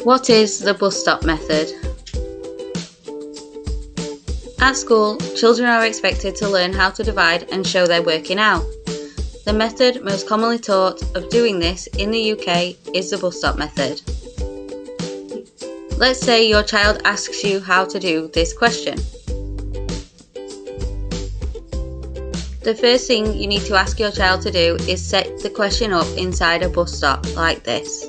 What is the bus stop method? At school, children are expected to learn how to divide and show their working out. The method most commonly taught of doing this in the UK is the bus stop method. Let's say your child asks you how to do this question. The first thing you need to ask your child to do is set the question up inside a bus stop like this.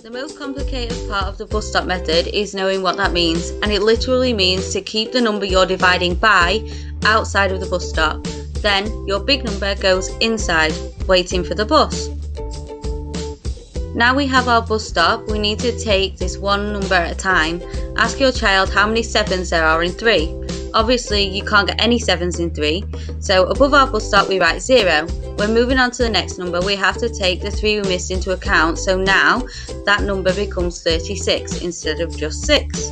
The most complicated part of the bus stop method is knowing what that means, and it literally means to keep the number you're dividing by outside of the bus stop. Then your big number goes inside, waiting for the bus. Now we have our bus stop, we need to take this one number at a time. Ask your child how many 7s there are in 3. Obviously you can't get any 7s in 3, so above our bus stop we write 0. When moving on to the next number we have to take the 3 we missed into account, so now that number becomes 36 instead of just 6.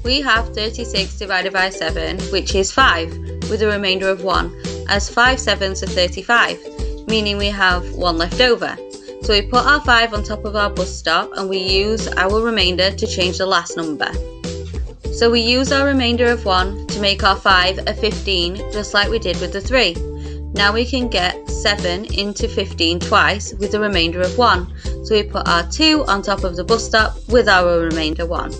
We have 36 divided by 7, which is 5, with a remainder of 1, as 5 7s are 35, meaning we have 1 left over. So we put our 5 on top of our bus stop and we use our remainder to change the last number. So we use our remainder of 1 to make our 5 a 15, just like we did with the 3. Now we can get 7 into 15 twice with a remainder of 1. So we put our 2 on top of the bus stop with our remainder 1.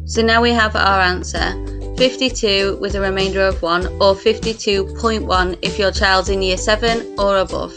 So now we have our answer, 52 with a remainder of 1, or 52.1 if your child's in year 7 or above.